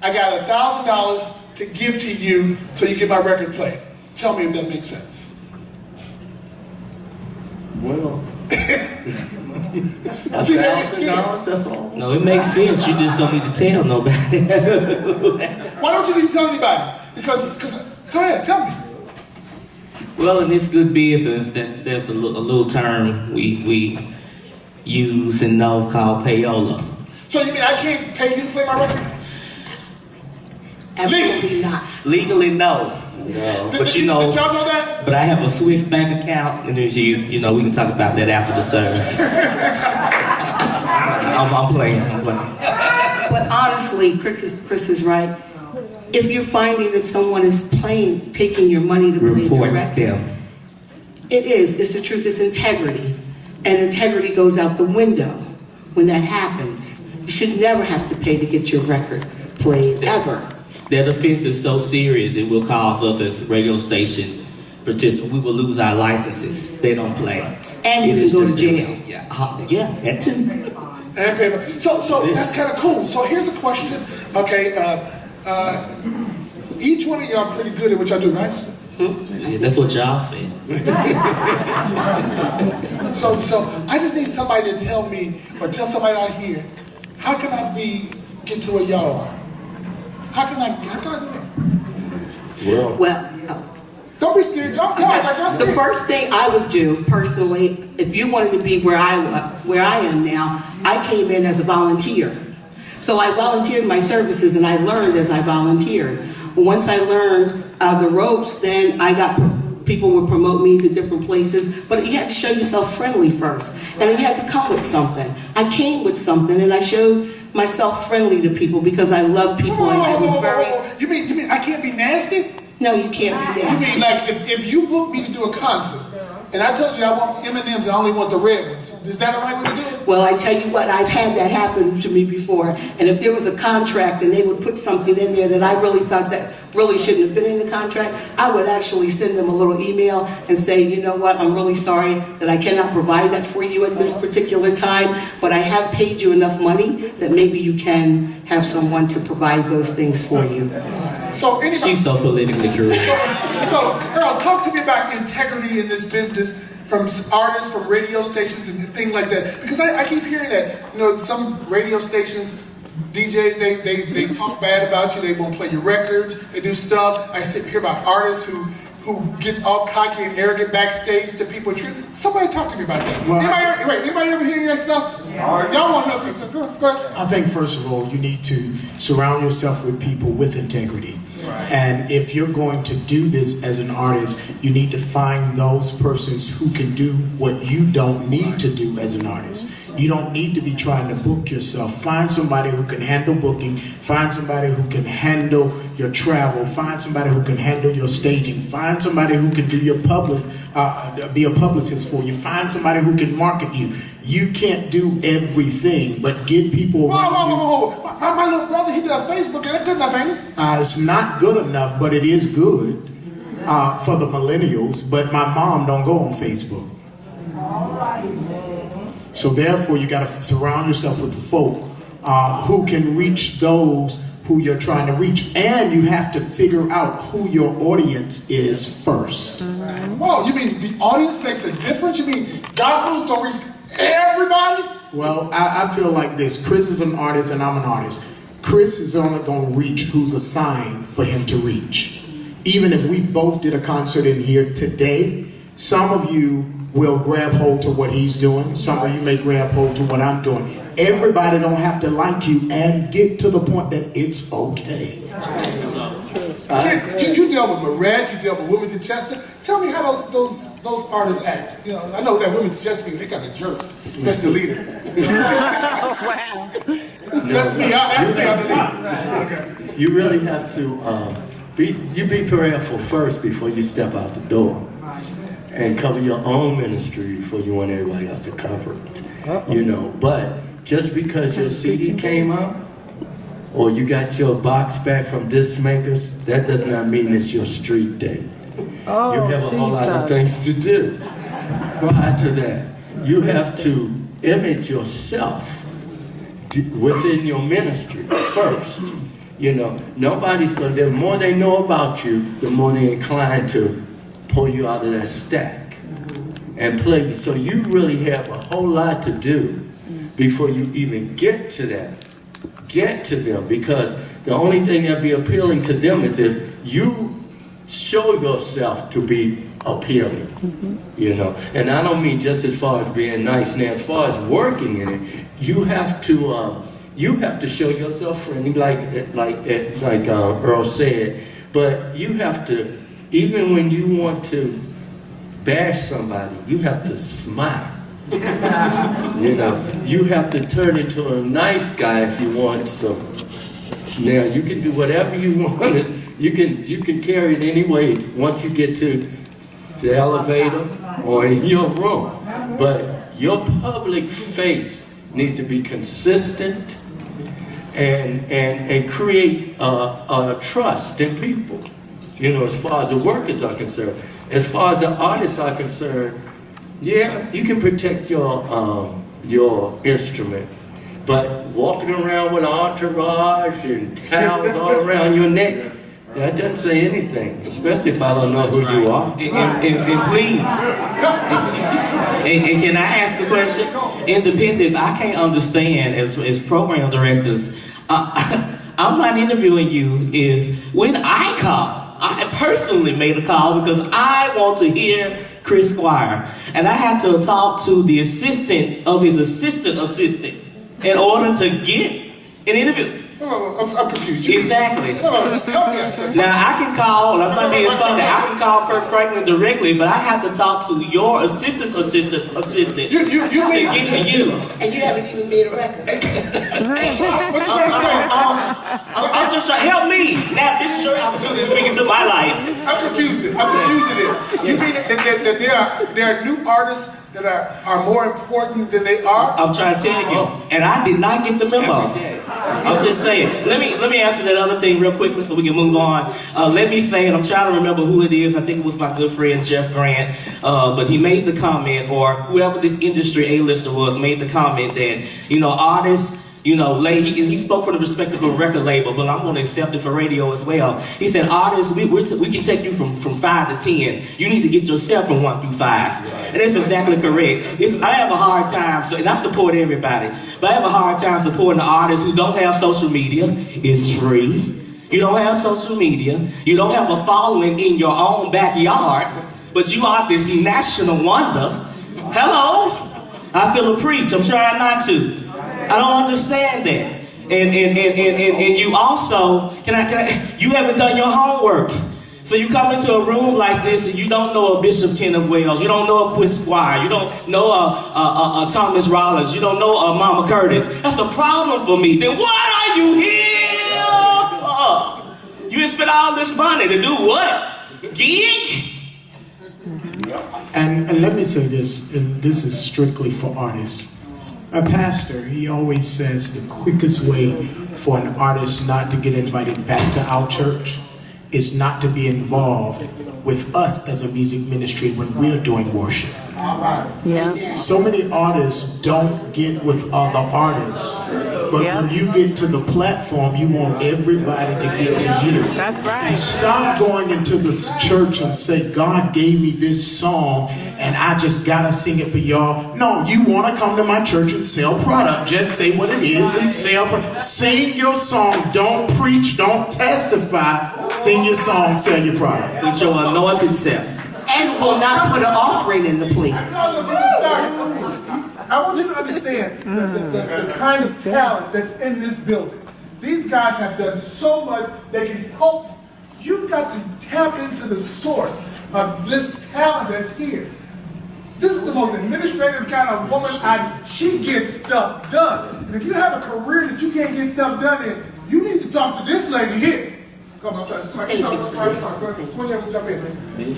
I got $1,000 to give to you so you get my record played. Tell me if that makes sense. Well, See, $1,000, that's all. No, it makes sense. You just don't need to tell nobody. Why don't you need to tell anybody? Because go ahead, tell me. Well, in this good business, that's a little term we use and know called payola. So you mean I can't pay you to play my record? Absolutely not. Legally, no. No. But Did y'all know that? But I have a Swiss bank account, and there's we can talk about that after the service. I'm playing. But honestly, Chris is right. If you're finding that someone is taking your money to play your record, them. It's the truth, it's integrity. And integrity goes out the window when that happens. You should never have to pay to get your record played, ever. That offense is so serious, it will cause us as radio station participants, we will lose our licenses. They don't play. And you can go to jail. Yeah, that too. And paper. So that's kind of cool. So here's a question. Okay, each one of y'all pretty good at what y'all do, right? Yeah, that's what y'all say. So I just need somebody to tell me, or tell somebody out here, how can I get to where y'all are? How can I do that? Well, don't be scared, y'all. Y'all scared. the first thing I would do personally, if you wanted to be where I am now, I came in as a volunteer. So I volunteered my services and I learned as I volunteered. Once I learned the ropes, then people would promote me to different places, but you had to show yourself friendly first. And then you had to come with something. I came with something and I showed myself friendly to people because I love people and I was very... You mean I can't be nasty? No, you can't be nasty. You mean like if you book me to do a concert, and I told you I want M&Ms, I only want the red ones. Is that the right way to do it? Well, I tell you what, I've had that happen to me before. And if there was a contract and they would put something in there that I really thought that really shouldn't have been in the contract, I would actually send them a little email and say, you know what, I'm really sorry that I cannot provide that for you at this particular time, but I have paid you enough money that maybe you can have someone to provide those things for you. So anybody, she's so politically correct. So Earl, talk to me about integrity in this business from artists, from radio stations and things like that. Because I keep hearing that, some radio stations, DJs, they talk bad about you, they won't play your records, they do stuff. I hear about artists who get all cocky and arrogant backstage to people. Somebody talk to me about that. Well, anybody ever hear that stuff? Y'all want to know? Go ahead. I think first of all, you need to surround yourself with people with integrity. Right. And if you're going to do this as an artist, you need to find those persons who can do what you don't need to do as an artist. You don't need to be trying to book yourself. Find somebody who can handle booking. Find somebody who can handle your travel. Find somebody who can handle your staging. Find somebody who can do your be a publicist for you. Find somebody who can market you. You can't do everything, but get people around you. Whoa. My little brother, he does Facebook. Ain't that good enough, ain't it? It's not good enough, but it is good for the millennials. But my mom don't go on Facebook. All right. So therefore, you got to surround yourself with folk who can reach those who you're trying to reach. And you have to figure out who your audience is first. Whoa, you mean the audience makes a difference? You mean gospels don't reach everybody? Well, I feel like this. Chris is an artist and I'm an artist. Chris is only going to reach who's assigned for him to reach. Even if we both did a concert in here today, some of you will grab hold to what he's doing. Some of you may grab hold to what I'm doing. Everybody don't have to like you and get to the point that it's okay. You deal with Moret, you deal with Wilmington Chester. Tell me how those artists act. I know that Wilmington Chester, they kind of jerks, especially the leader. Wow. That's me. That's me. I'm the leader. Okay. You really have to be prayerful first before you step out the door. And cover your own ministry before you want everybody else to cover it. But just because your CD came out or you got your box back from disc makers, that does not mean it's your street day. Oh, you have a whole lot of things to do prior to that. You have to image yourself within your ministry first. You know, nobody's gonna, the more they know about you, the more they're inclined to pull you out of that stack and play you. So you really have a whole lot to do before you even get to them, because the only thing that'd be appealing to them is if you show yourself to be appealing, you know. And I don't mean just as far as being nice. Now, as far as working in it, you have to show yourself friendly, like Earl said. But you have to, even when you want to bash somebody, you have to smile. You know, you have to turn into a nice guy if you want some. Now you can do whatever you want. You can carry it anyway once you get to the elevator or in your room. But your public face needs to be consistent and create a trust in people. You know, as far as the workers are concerned. As far as the artists are concerned, yeah, you can protect your instrument, but walking around with an entourage and towels all around your neck, that doesn't say anything, especially if I don't know who you are. And please, and can I ask a question? Independence, I can't understand as program directors. I'm not interviewing you if when I call. I personally made a call because I want to hear Chris Squire. And I had to talk to the assistant of his assistant in order to get an interview. I'm confused. Exactly. Help me out. Now I can call, and I'm not being funny, I can call Kirk Franklin directly, but I have to talk to your assistant. You mean to get to you. And you haven't even made a record. what you trying to say? I'm just trying, help me. Now this is your opportunity to speak into my life. I'm confused. You mean that there are new artists that are more important than they are? I'm trying to tell you, and I did not get the memo. I'm just saying. Let me answer that other thing real quickly so we can move on. Let me say, and I'm trying to remember who it is. I think it was my good friend Jeff Grant, but he made the comment, or whoever this industry A-lister was, made the comment that, you know, artists, you know, he spoke for the respectable record label, but I'm going to accept it for radio as well. He said, artists, we can take you from 5 to 10. You need to get yourself from 1 through 5. And that's exactly correct. I have a hard time, and I support everybody, but I have a hard time supporting the artists who don't have social media. It's free. You don't have social media. You don't have a following in your own backyard, but you are this national wonder. Hello? I feel a preach. I'm trying not to. I don't understand that. And you also, you haven't done your homework. So you come into a room like this and you don't know a Bishop Kenneth Wells, you don't know a Chris Squire, you don't know a Thomas Rollins, you don't know a Mama Curtis. That's a problem for me. Then what are you here for? You spent all this money to do what? Gig? And let me say this, and this is strictly for artists. A pastor, he always says the quickest way for an artist not to get invited back to our church is not to be involved with us as a music ministry when we're doing worship. Yeah. So many artists don't get with other artists, but when you get to the platform, you want everybody to get to you. That's right. And stop going into this church and say, God gave me this song and I just gotta sing it for y'all. No, you wanna come to my church and sell product. Just say what it is and sing your song. Don't preach, don't testify. Sing your song, sell your product. With your anointed self. And will not put an offering in the plate. I want you to understand the kind of talent that's in this building. These guys have done so much, they can help. You've got to tap into the source of this talent that's here. This is the most administrative kind of woman. She gets stuff done. And if you have a career that you can't get stuff done in, you need to talk to this lady here. Come on, I'm sorry. Jump in.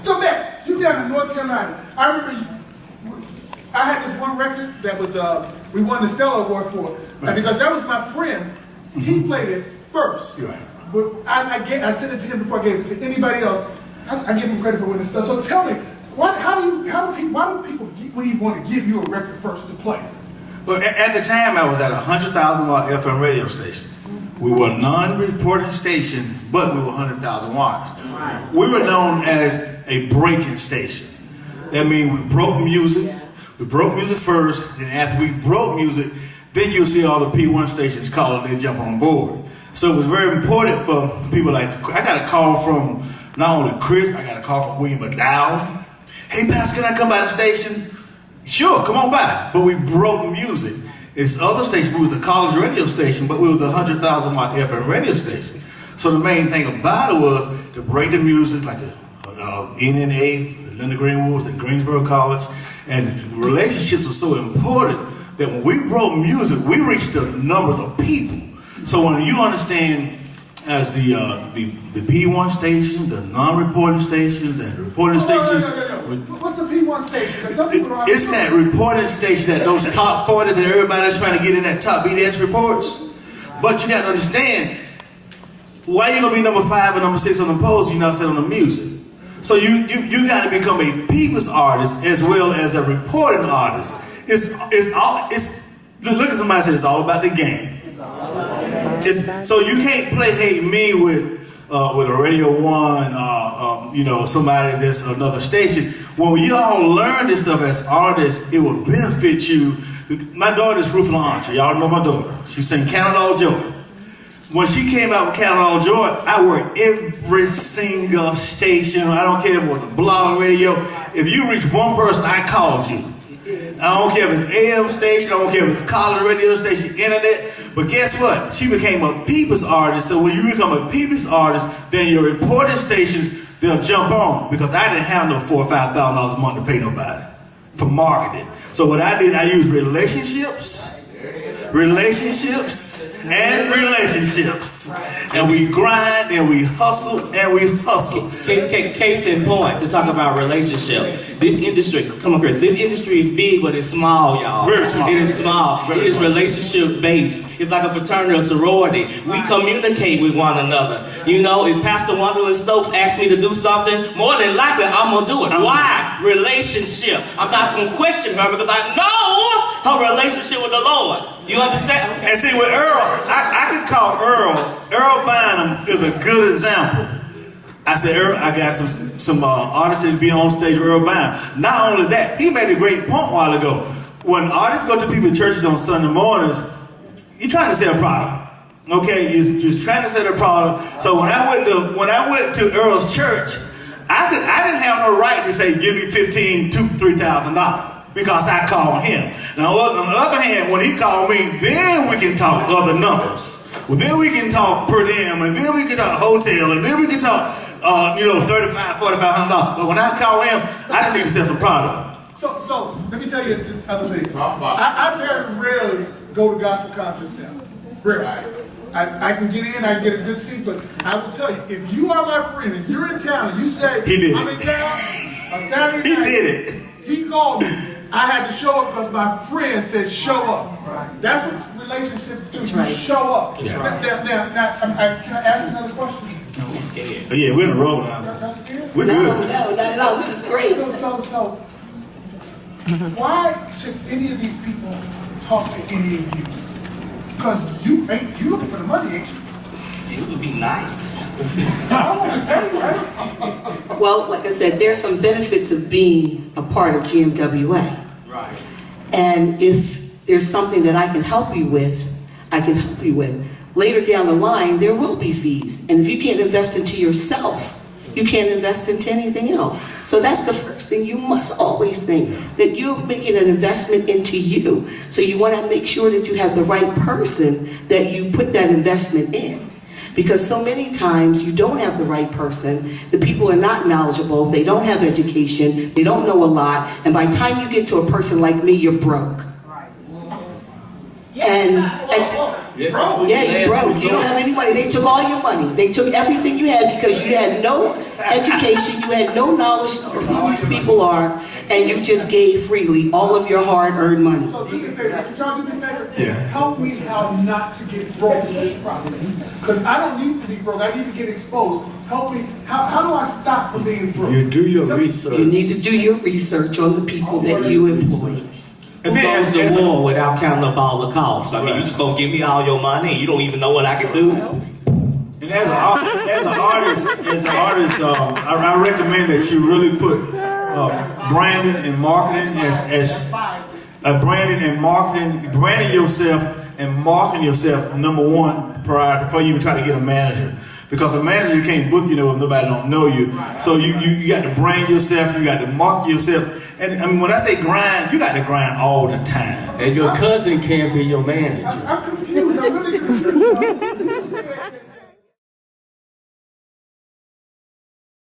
So there, you down in North Carolina. I remember I had this one record that was we won the Stellar Award for, and because that was my friend, he played it first. Right. But I sent it to him before I gave it to anybody else. I give him credit for winning the Stellar. So tell me, why do people want to give you a record first to play? Well, at the time, I was at a 100,000 watt FM radio station. We were a non-reporting station, but we were 100,000 watts. We were known as a breaking station. That means we broke music. We broke music first, and after we broke music, then you'll see all the P1 stations call and they jump on board. So it was very important for people like, I got a call from not only Chris, I got a call from William McDowell. Hey, Pastor, can I come by the station? Sure, come on by. But we broke music. It's other station, we was a college radio station, but we was a 100,000 watt FM radio station. So the main thing about it was to break the music, like NNA, the Linda Greenwoods and Greensboro College, and relationships are so important that when we broke music, we reached the numbers of people. So when you understand as the P1 station, the non-reporting stations, and the reporting stations. What's the P1 station? Because some people don't It's that reporting station, that those top 40 that everybody's trying to get in that top BDS reports. But you got to understand, why you gonna be number 5 and number 6 on the polls? You're not selling the music. So you got to become a people's artist as well as a reporting artist. Look at somebody say it's all about the game. So you can't play hate me with a Radio 1, somebody that's another station. When you all learn this stuff as artists, it will benefit you. My daughter's Ruth LaAntra. Y'all know my daughter. She sang Count It All Joy. When she came out with Count It All Joy, I worked every single station. I don't care if it was a blog radio. If you reach one person, I called you. I don't care if it's AM station, I don't care if it's college radio station, internet. But guess what? She became a people's artist. So when you become a people's artist, then your reporting stations, they'll jump on. Because I didn't have no $4,000 or $5,000 a month to pay nobody for marketing. So what I did, I used relationships. And we grind and we hustle and we hustle. Case in point, to talk about relationship. This industry, come on Chris, this industry is big but it's small, y'all. Very small. It is small. It is relationship based. It's like a fraternity or sorority. We communicate with one another. You know, if Pastor Wonderland Stokes asks me to do something, more than likely I'm going to do it. Why? Relationship. I'm not going to question her because I know her relationship with the Lord. You understand? And see, with Earl, I could call Earl Bynum is a good example. I said, Earl, I got some artists that be on stage with Earl Bynum. Not only that, he made a great point a while ago. When artists go to people's churches on Sunday mornings, you're trying to sell a product. Okay, you're trying to sell a product. So when I went to Earl's church, I didn't have no right to say, give me $2,000, $3,000. Because I called him. Now, on the other hand, when he called me, then we can talk other numbers. Well, then we can talk per diem, and then we can talk hotel, and then we can talk, $3,500, $4,500. But when I called him, I didn't need to sell some product. So let me tell you the other thing. I very rarely go to gospel concerts now. Rarely. I can get in, I can get a good seat, but I will tell you, if you are my friend and you're in town and you say, I'm in town, on Saturday night, He did it. He called me. I had to show up because my friend said show up. That's what relationships do. You show up. Now, can I ask another question? Yeah, we're in a row now. Y'all scared? We're No, good. no, this is great. So, why should any of these people talk to any of you? Because you looking for the money, ain't you? It would be nice. I want to tell you, right? Well, like I said, there's some benefits of being a part of GMWA. Right. And if there's something that I can help you with, I can help you with. Later down the line, there will be fees. And if you can't invest into yourself, you can't invest into anything else. So that's the first thing you must always think, that you're making an investment into you. So you want to make sure that you have the right person that you put that investment in. Because so many times you don't have the right person, the people are not knowledgeable, they don't have education, they don't know a lot, and by the time you get to a person like me, you're broke. And you're broke. You don't have any money. They took all your money. They took everything you had because you had no education, you had no knowledge of who these people are, and you just gave freely all of your hard-earned money. So do me a favor. Could y'all do me a favor? Yeah. Help me how not to get broke in this process. Because I don't need to be broke. I need to get exposed. Help me. How do I stop from being broke? You do your research. You need to do your research on the people that you employ. Who And then goes to war without counting up all the costs? I mean, you just gonna give me all your money and you don't even know what I can do? And as an artist, I recommend that you really put branding and marketing as branding yourself and marketing yourself number one prior before you even try to get a manager. Because a manager can't book you if nobody don't know you. So you got to brand yourself, you got to market yourself. And I mean, when I say grind, you got to grind all the time. And your cousin can't be your manager. I'm confused. I'm really confused.